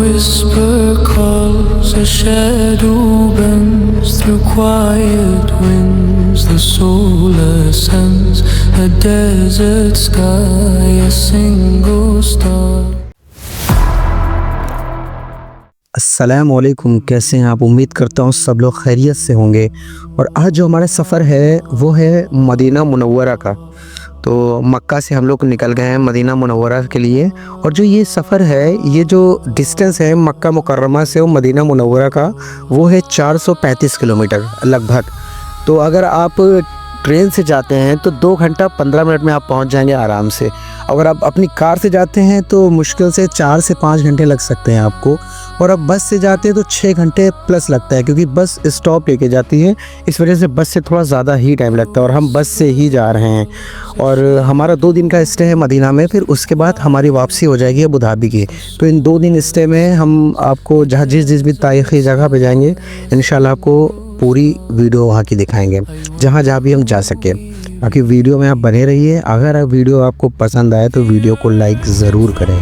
whisper calls, a shadow bends through quiet winds. The soul ascends, a desert sky, a single star. अस्सलामुअलैकुम, कैसे हैं आप? उम्मीद करता हूँ सब लोग खैरियत से होंगे। और आज जो हमारा सफ़र है वो है मदीना मुनव्वरा का। तो मक्का से हम लोग निकल गए हैं मदीना मुनव्वरा के लिए। और जो ये सफ़र है, ये जो डिस्टेंस है मक्का मुकर्रमा से वो मदीना मुनव्वरा का, वो है 435 किलोमीटर लगभग। तो अगर आप ट्रेन से जाते हैं तो 2 घंटा 15 मिनट में आप पहुंच जाएंगे आराम से। अगर आप अपनी कार से जाते हैं तो मुश्किल से 4 से 5 घंटे लग सकते हैं आपको। और अब बस से जाते हैं तो 6 घंटे प्लस लगता है, क्योंकि बस स्टॉप लेके जाती है। इस वजह से बस से थोड़ा ज़्यादा ही टाइम लगता है और हम बस से ही जा रहे हैं। और हमारा 2 दिन का स्टे है मदीना में, फिर उसके बाद हमारी वापसी हो जाएगी अबू धाबी की। तो इन 2 दिन स्टे में हम आपको जहाँ जिस भी तारीख़ी जगह पे जाएंगे इंशाल्लाह आपको पूरी वीडियो वहाँ की दिखाएंगे, जहाँ भी हम जा सकें। बाकी वीडियो में आप बने रहिए। अगर वीडियो आपको पसंद आए तो वीडियो को लाइक ज़रूर करें।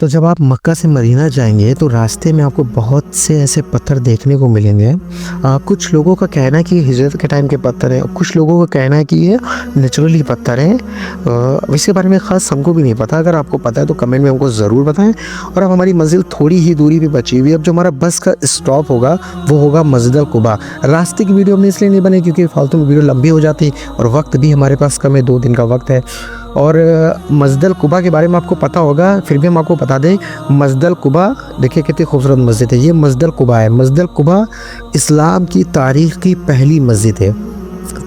तो जब आप मक्का से मदीना जाएंगे तो रास्ते में आपको बहुत से ऐसे पत्थर देखने को मिलेंगे। कुछ लोगों का कहना है कि हिजरत के टाइम के पत्थर हैं, कुछ लोगों का कहना है कि ये नेचुरली पत्थर हैं। इसके बारे में ख़ास हमको भी नहीं पता। अगर आपको पता है तो कमेंट में हमको ज़रूर बताएं। और अब हमारी मंजिल थोड़ी ही दूरी पे बची हुई है। अब जो हमारा बस का स्टॉप होगा वो होगा मस्जिद अल कुबा। रास्ते की वीडियो हमने इसलिए नहीं बनी क्योंकि फालतू में वीडियो लंबी हो जाती और वक्त भी हमारे पास कम है, 2 दिन का वक्त है। और मस्जिद अल कुबा के बारे में आपको पता होगा, फिर भी हम आपको बता दें। मस्जिद अल कुबा देखिए कितनी खूबसूरत मस्जिद है। ये मस्जिद अल कुबा है। मस्जिद अल कुबा इस्लाम की तारीख़ की पहली मस्जिद है।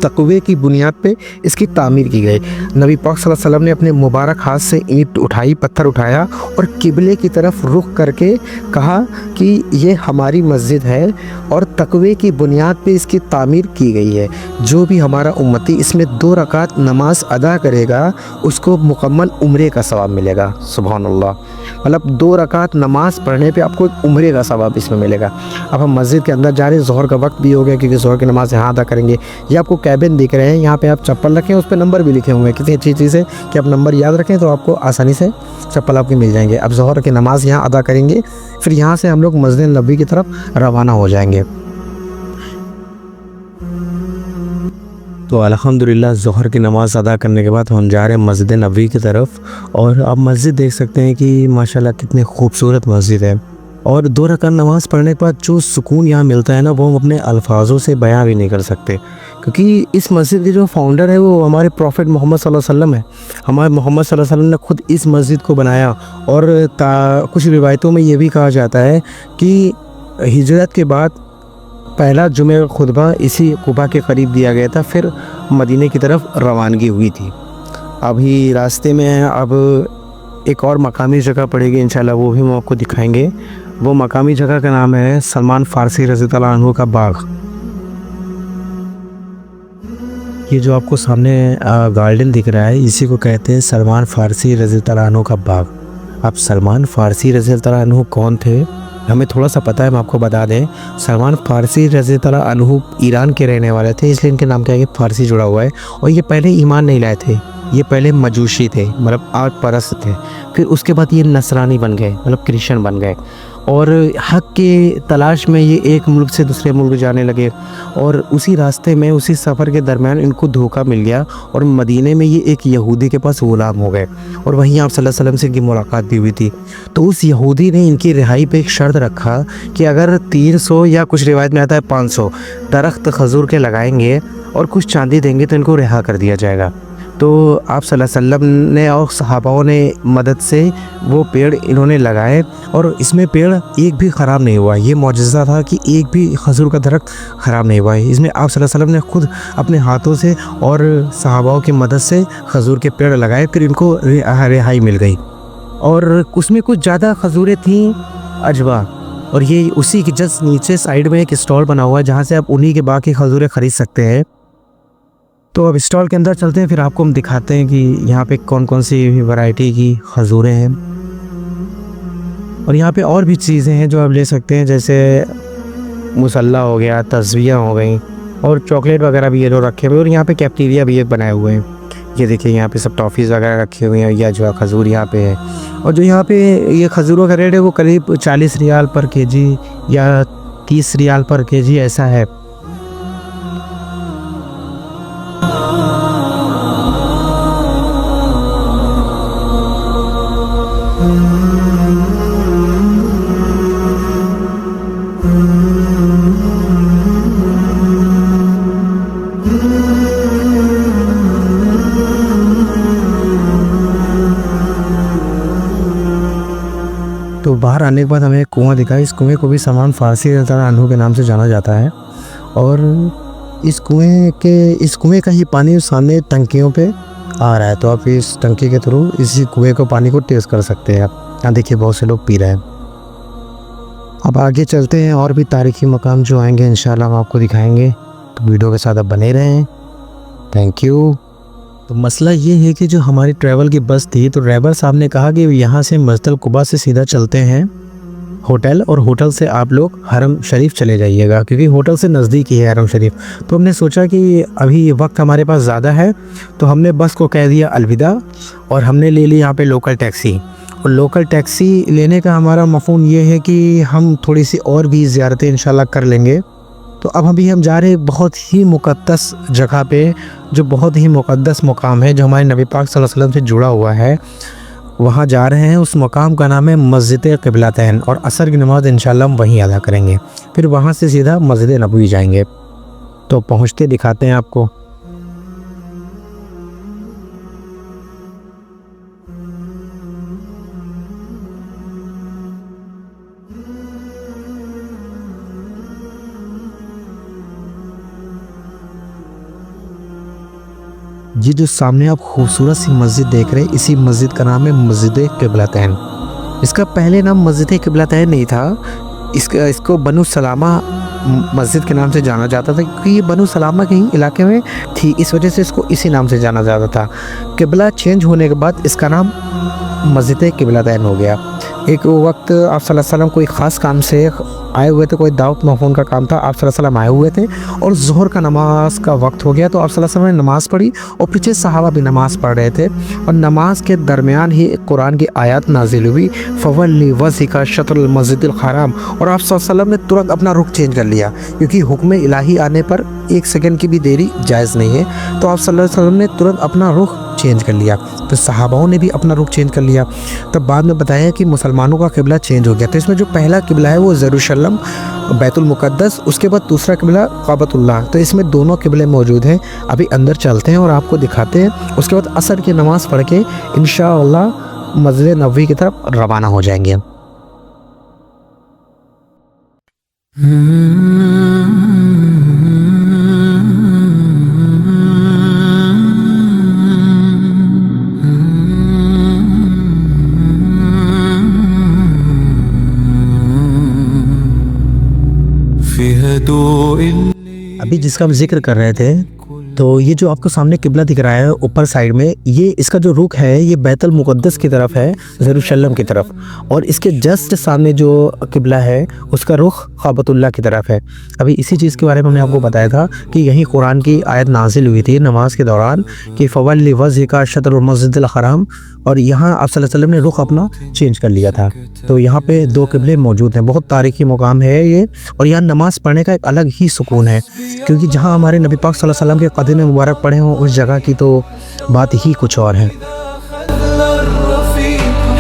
तक़वे की बुनियाद पे इसकी तामीर की गई। नबी पाक सल्लल्लाहु अलैहि वसल्लम ने अपने मुबारक हाथ से ईंट उठाई, पत्थर उठाया और किबले की तरफ रुख करके कहा कि ये हमारी मस्जिद है और तक़वे की बुनियाद पे इसकी तामीर की गई है। जो भी हमारा उम्मती इसमें 2 रकात नमाज अदा करेगा उसको मुकम्मल उम्रे का सवाब मिलेगा। सुभान अल्लाह, मतलब 2 रकात नमाज पढ़ने पे आपको उम्रे का सवाब इसमें मिलेगा। अब हम मस्जिद के अंदर जा रहे हैं। ज़ोहर का वक्त भी हो गया क्योंकि ज़ोहर की नमाज़ यहाँ अदा करेंगे। ये आपको कैबिन दिख रहे हैं, यहाँ पे आप चप्पल रखें, उस पर नंबर भी लिखे हुए हैं। कितनी अच्छी चीज़ है कि आप नंबर याद रखें तो आपको आसानी से चप्पल आपके मिल जाएंगे। अब ज़ोहर की नमाज़ यहाँ अदा करेंगे, फिर यहाँ से हम लोग मस्जिद नबवी की तरफ रवाना हो जाएंगे। तो अल्हम्दुलिल्लाह ज़ोहर की नमाज़ अदा करने के बाद हम जा रहे हैं मस्जिद नबवी की तरफ। और आप मस्जिद देख सकते हैं कि माशाल्लाह कितनी खूबसूरत मस्जिद है। और 2 रकात नमाज़ पढ़ने के बाद जो सुकून यहाँ मिलता है ना, वो हम अपने अल्फाजों से बयां भी नहीं कर सकते। क्योंकि इस मस्जिद के जो फाउंडर है वो हमारे प्रॉफिट मोहम्मद सल्लल्लाहु अलैहि वसल्लम है। हमारे मोहम्मद सल्लल्लाहु अलैहि वसल्लम ने खुद इस मस्जिद को बनाया। और कुछ रिवायतों में ये भी कहा जाता है कि हिजरत के बाद पहला जुमे खुतबा इसी कुबा के करीब दिया गया था, फिर मदीने की तरफ रवानगी हुई थी। अभी रास्ते में अब एक और मकामी जगह पड़ेगी इंशाल्लाह, वो भी हम आपको दिखाएंगे। वो मकामी जगह का नाम है सलमान फ़ारसी रज़ियल्लाहु अन्हु का बाग। ये जो आपको सामने गार्डन दिख रहा है इसी को कहते हैं सलमान फ़ारसी रज़ियल्लाहु अन्हु का बाग। अब सलमान फ़ारसी रज़ियल्लाहु अन्हु कौन थे हमें थोड़ा सा पता है, हम आपको बता दें। सलमान फ़ारसी रज़ियल्लाहु अन्हु ईरान के रहने वाले थे, इसलिए इनके नाम क्या है फ़ारसी जुड़ा हुआ है। और ये पहले ईमान नहीं लाए थे, ये पहले मजूसी थे, मतलब आग परस्त थे। फिर उसके बाद ये नसरानी बन गए, मतलब क्रिश्चियन बन गए। और हक के तलाश में ये एक मुल्क से दूसरे मुल्क जाने लगे और उसी रास्ते में उसी सफ़र के दरमियान इनको धोखा मिल गया और मदीने में ये एक यहूदी के पास ग़ुलाम हो गए और वहीं आप सल्लल्लाहु अलैहि वसल्लम से इनकी मुलाकात भी हुई थी। तो उस यहूदी ने इनकी रिहाई पे एक शर्त रखा कि अगर 300 या कुछ रिवायत में आता है 500 दरख्त खजूर के लगाएंगे और कुछ चांदी देंगे तो इनको रिहा कर दिया जाएगा। तो आप सल्लल्लाहु अलैहि वसल्लम ने और सहाबाओं ने मदद से वो पेड़ इन्होंने लगाए और इसमें पेड़ एक भी ख़राब नहीं हुआ। ये मौजज़ा था कि एक भी खजूर का दरख्त ख़राब नहीं हुआ है। इसमें आप सल्लल्लाहु अलैहि वसल्लम ने खुद अपने हाथों से और सहाबाओं की मदद से खजूर के पेड़ लगाए, फिर इनको रिहाई मिल गई। और उसमें कुछ ज़्यादा खजूरें थीं अजवा, और ये उसी के जस्ट नीचे साइड में एक स्टॉल बना हुआ है जहाँ से आप उन्हीं के बाग की खजूरें ख़रीद सकते हैं। तो अब स्टॉल के अंदर चलते हैं, फिर आपको हम दिखाते हैं कि यहाँ पे कौन कौन सी वैरायटी की खजूरें हैं। और यहाँ पे और भी चीज़ें हैं जो आप ले सकते हैं, जैसे मुसल्ला हो गया, तस्वीयाँ हो गई और चॉकलेट वगैरह भी ये लोग रखे हुए हैं। और यहाँ पे कैफ्टेरिया भी एक बनाए हुए हैं। ये देखिए यहाँ पे सब टॉफ़ीज़ वगैरह रखे हुए हैं, या जो खजूर यहाँ पे है। और जो यहाँ पे ये खजूरों का रेट है वो करीब 40 रियाल पर केजी या 30 रियाल पर केजी ऐसा है। तो बाहर आने के बाद हमें एक कुआं दिखा। इस कुएं को भी सलमान फारसी अनहु के नाम से जाना जाता है। और इस कुएं का ही पानी सामने टंकियों पे आ रहा है, तो आप इस टंकी के थ्रू इसी कुएं को पानी को टेस्ट कर सकते हैं। आप यहाँ देखिए बहुत से लोग पी रहे हैं। अब आगे चलते हैं, और भी तारीखी मकाम जो आएंगे इंशाल्लाह हम आपको दिखाएंगे। तो वीडियो के साथ आप बने रहें। Thank you. तो मसला ये है कि जो हमारी ट्रैवल की बस थी, तो ड्राइवर साहब ने कहा कि यहाँ से मस्जिद कुबा से सीधा चलते हैं होटल, और होटल से आप लोग हरम शरीफ चले जाइएगा, क्योंकि होटल से नज़दीक ही है हरम शरीफ। तो हमने सोचा कि अभी वक्त हमारे पास ज़्यादा है, तो हमने बस को कह दिया अलविदा और हमने ले ली यहाँ पे लोकल टैक्सी। और लोकल टैक्सी लेने का हमारा मफ़हूम ये है कि हम थोड़ी सी और भी ज़ियारतें इंशाल्लाह कर लेंगे। तो अब अभी हम जा रहे हैं बहुत ही मुक़द्दस जगह पे, जो बहुत ही मुक़द्दस मुकाम है, जो हमारे नबी पाक सल्लल्लाहु अलैहि वसल्लम से जुड़ा हुआ है। वहाँ जा रहे हैं। उस मकाम का नाम है मस्जिद क़िबलतैन, और असर की नमाज़ इंशाल्लाह हम वहीं अदा करेंगे। फिर वहाँ से सीधा मस्जिद नबवी जाएंगे। तो पहुँचते दिखाते हैं आपको। ये जो सामने आप खूबसूरत सी मस्जिद देख रहे हैं, इसी मस्जिद का नाम है मस्जिद क़िबलतैन। इसका पहले नाम मस्जिद क़िबलतैन नहीं था, इसको बनु सलामा मस्जिद के नाम से जाना जाता था, क्योंकि ये बनु सलामा के ही इलाके में थी, इस वजह से इसको इसी नाम से जाना जाता था। क़िबला चेंज होने के बाद इसका नाम मस्जिद क़िबलतैन हो गया। एक वक्त आप सल्लल्लाहु अलैहि वसल्लम कोई ख़ास काम से आए हुए थे, कोई दावत महफून का काम था, आप सल्लल्लाहु अलैहि वसल्लम आए हुए थे और ज़ोहर का नमाज का वक्त हो गया। तो आप सल्लल्लाहु अलैहि वसल्लम ने नमाज़ पढ़ी और पीछे सहाबा भी नमाज़ पढ़ रहे थे, और नमाज के दरमियान ही कुरान की आयत नाजिल हुई, फ़वल्ली वजहिका शत्रुल मस्जिदिल हराम। और आप सल्लल्लाहु अलैहि वसल्लम ने तुरंत अपना रुख चेंज कर लिया, क्योंकि हुक्म इलाही आने पर 1 सेकंड की भी देरी जायज़ नहीं है। तो आप सल्लल्लाहु अलैहि वसल्लम ने तुरंत अपना रुख चेंज कर लिया। तो सहाबाओं ने भी अपना रुख चेंज कर लिया। तब बाद में बताया कि मुसलमानों का किबला चेंज हो गया। तो इसमें जो पहला किबला है वो यरूशलेम बैतुल मुक़द्दस, उसके बाद दूसरा किबला काबतुल्लाह। तो इसमें दोनों किबले मौजूद हैं। अभी अंदर चलते हैं और आपको दिखाते हैं। उसके बाद असर की नमाज़ पढ़ के इंशाअल्लाह मस्जिद नबवी की तरफ रवाना हो जाएंगे। अभी जिसका हम जिक्र कर रहे थे, तो ये जो आपको सामने किबला दिख रहा है ऊपर साइड में, ये इसका जो रुख है ये बैतुल मुक़द्दस की तरफ है, यरूशलेम की तरफ। और इसके जस्ट सामने जो किबला है उसका रुख काबतुल्लाह की तरफ है। अभी इसी चीज़ के बारे में हमने आपको बताया था कि यही कुरान की आयत नाजिल हुई थी नमाज के दौरान कि फ़वल्ली वजहिका शत्रुल मस्जिदिल हराम और यहाँ आप सल्लल्लाहु अलैहि वसल्लम ने रुख अपना चेंज कर लिया था। तो यहाँ पे 2 किबले मौजूद हैं, बहुत तारीखी मुकाम है ये। और यहाँ नमाज़ पढ़ने का एक अलग ही सुकून है, क्योंकि जहाँ हमारे नबी पाक सल्लल्लाहु अलैहि वसल्लम के कदम मुबारक पड़े हों उस जगह की तो बात ही कुछ और है।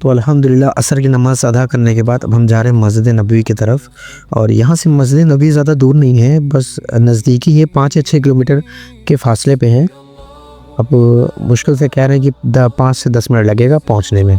तो अल्हम्दुलिल्लाह असर की नमाज़ अदा करने के बाद अब हम जा रहे हैं मस्जिद नबवी की तरफ। और यहाँ से मस्जिद नबवी ज़्यादा दूर नहीं है, बस नज़दीकी है, 5 या 6 किलोमीटर के फासले पे है। अब मुश्किल से कह रहे हैं कि 5 से 10 मिनट लगेगा पहुँचने में।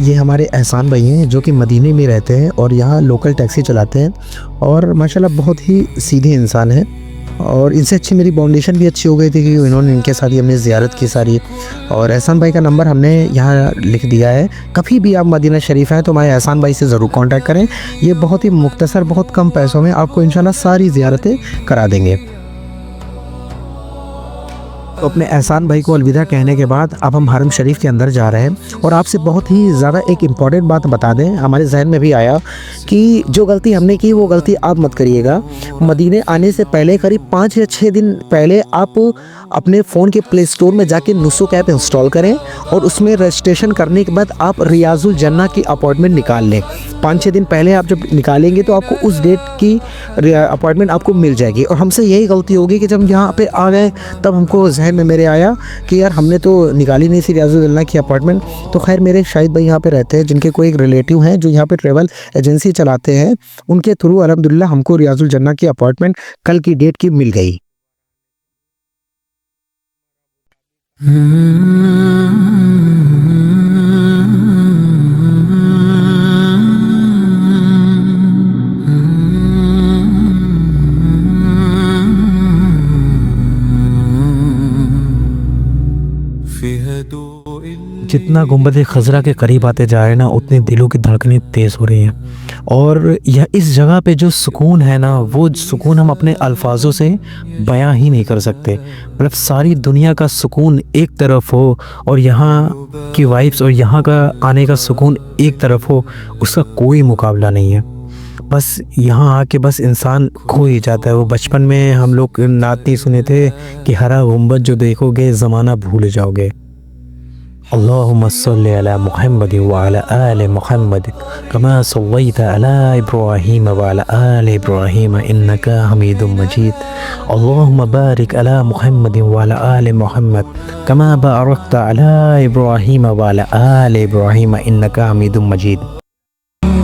ये हमारे एहसान भाई हैं जो कि मदीने में रहते हैं और यहाँ लोकल टैक्सी चलाते हैं और माशाल्लाह बहुत ही सीधे इंसान हैं। और इनसे अच्छी मेरी बाउंडेशन भी अच्छी हो गई थी कि इन्होंने इनके साथ ही हमने ज़ियारत की सारी। और एहसान भाई का नंबर हमने यहाँ लिख दिया है, कभी भी आप मदीना शरीफ हैं तो हमारे एहसान भाई से ज़रूर कांटेक्ट करें। ये बहुत ही मुख्तसर, बहुत कम पैसों में आपको इंशाल्लाह सारी ज़ियारतें करा देंगे। तो अपने एहसान भाई को अलविदा कहने के बाद अब हम हरम शरीफ के अंदर जा रहे हैं। और आपसे बहुत ही ज़्यादा एक इम्पॉर्टेंट बात बता दें, हमारे जहन में भी आया कि जो गलती हमने की वो गलती आप मत करिएगा। मदीने आने से पहले करीब 5 या 6 दिन पहले आप अपने फ़ोन के प्ले स्टोर में जाके नुसुक ऐप इंस्टॉल करें और उसमें रजिस्ट्रेशन करने के बाद आप रियाजुल जन्ना की अपॉइंटमेंट निकाल लें। 5-6 दिन पहले आप जब निकालेंगे तो आपको उस डेट की अपॉइंटमेंट आपको मिल जाएगी। और हमसे यही गलती होगी कि जब यहाँ पे आ गए तब हमको जहन में मेरे आया कि यार हमने तो निकाली नहीं थी रियाजुल जन्ना की अपॉइंटमेंट। तो खैर मेरे शाहिद भाई यहाँ पे रहते हैं, जिनके कोई एक रिलेटिव हैं जो यहाँ पे ट्रैवल एजेंसी चलाते हैं, उनके थ्रू अल्हम्दुलिल्लाह हमको रियाजुल जन्ना की अपॉइंटमेंट कल की डेट की मिल गई। जितना गुंबद खजरा के करीब आते जा रहे हैं ना, उतने दिलों की धड़कनें तेज़ हो रही हैं। और यह इस जगह पे जो सुकून है ना, वो सुकून हम अपने अल्फाजों से बयां ही नहीं कर सकते। मतलब सारी दुनिया का सुकून एक तरफ हो और यहाँ की वाइब्स और यहाँ का आने का सुकून एक तरफ हो, उसका कोई मुकाबला नहीं है। बस यहाँ आके बस इंसान खो ही जाता है। वो बचपन में हम लोग नात नहीं सुने थे कि हरा गुंबद जो देखोगे ज़माना भूल जाओगे। अल्लाहुम्मा सल्लि अला मुहम्मद व अला आलि मुहम्मद कमा सल्लैता अला इब्राहीम व अला आलि इब्राहीम इन्नका हमीदुम मजीद। अल्लाहुम्मा बारिक अला मुहम्मद व अला आलि मुहम्मद कमा बारकता अला इब्राहीम व अला आलि इब्राहीम इन्नका हमीदुम मजीद।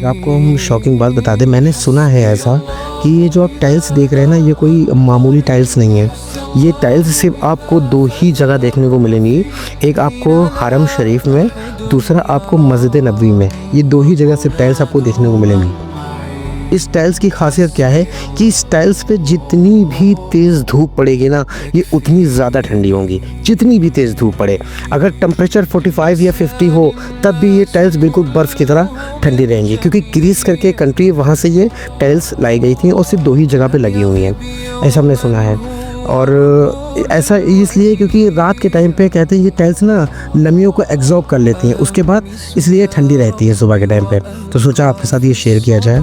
आपको हम शॉकिंग बात बता दें, मैंने सुना है ऐसा कि ये जो आप टाइल्स देख रहे हैं ना, ये कोई मामूली टाइल्स नहीं है। ये टाइल्स सिर्फ आपको 2 ही जगह देखने को मिलेंगी, एक आपको हरम शरीफ में, दूसरा आपको मस्जिद नबवी में। ये 2 ही जगह सिर्फ टाइल्स आपको देखने को मिलेंगी। इस टाइल्स की खासियत क्या है कि इस टाइल्स पे जितनी भी तेज़ धूप पड़ेगी ना, ये उतनी ज़्यादा ठंडी होंगी। जितनी भी तेज़ धूप पड़े, अगर टेम्परेचर 45 या 50 हो तब भी ये टाइल्स बिल्कुल बर्फ़ की तरह ठंडी रहेंगी, क्योंकि ग्रीस करके कंट्री वहाँ से ये टाइल्स लाई गई थी और सिर्फ 2 ही जगह पे लगी हुई हैं, ऐसा हमने सुना है। और ऐसा इसलिए क्योंकि रात के टाइम पे कहते हैं ये टाइल्स ना नमियों को एब्जॉर्ब कर लेती हैं, उसके बाद इसलिए ठंडी रहती है सुबह के टाइम पे। तो सोचा आपके साथ ये शेयर किया जाए।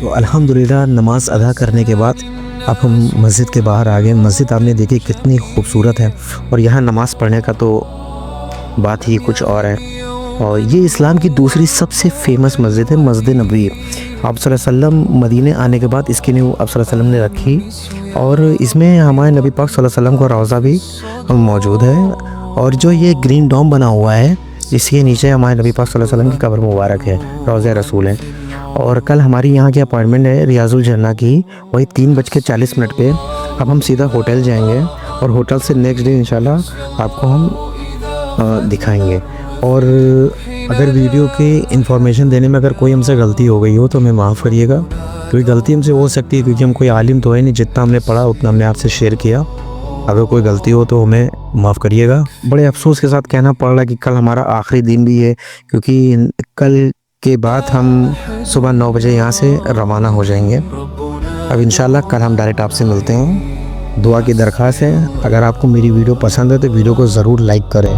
तो अल्हम्दुलिल्लाह नमाज अदा करने के बाद अब हम मस्जिद के बाहर आ गए। मस्जिद आपने देखी कितनी खूबसूरत है और यहाँ नमाज़ पढ़ने का तो बात ही कुछ और है। और ये इस्लाम की दूसरी सबसे फेमस मस्जिद है, मस्जिद नबवी। आप सल्लल्लाहु अलैहि वसल्लम मदीने आने के बाद इसकी नींव आप सल्लल्लाहु अलैहि वसल्लम ने रखी और इसमें हमारे नबी पाक सल्लल्लाहु अलैहि वसल्लम का रोज़ा भी मौजूद है। और जो ये ग्रीन डोम बना हुआ है इसके नीचे हमारे नबी पाक सल्लल्लाहु अलैहि वसल्लम की कब्र मुबारक है, रोज़ा रसूल है। और कल हमारी यहाँ की अपॉइंटमेंट है रियाजुल जन्ना की, वही 3:40 पे। अब हम सीधा होटल जाएंगे और होटल से नेक्स्ट डे इंशाल्लाह आपको हम दिखाएंगे। और अगर वीडियो की इन्फॉर्मेशन देने में अगर कोई हमसे गलती हो गई हो तो हमें माफ़ करिएगा, क्योंकि गलती हमसे हो सकती है क्योंकि हम कोई आलिम तो है नहीं, जितना हमने पढ़ा उतना हमने आपसे शेयर किया। अगर कोई गलती हो तो हमें माफ़ करिएगा। बड़े अफसोस के साथ कहना पड़ रहा है कि कल हमारा आखिरी दिन भी है, क्योंकि कल के बाद हम सुबह 9 बजे यहाँ से रवाना हो जाएंगे। अब इंशाल्लाह कल हम डायरेक्ट आपसे मिलते हैं। दुआ की दरख्वास्त है, अगर आपको मेरी वीडियो पसंद है तो वीडियो को ज़रूर लाइक करें।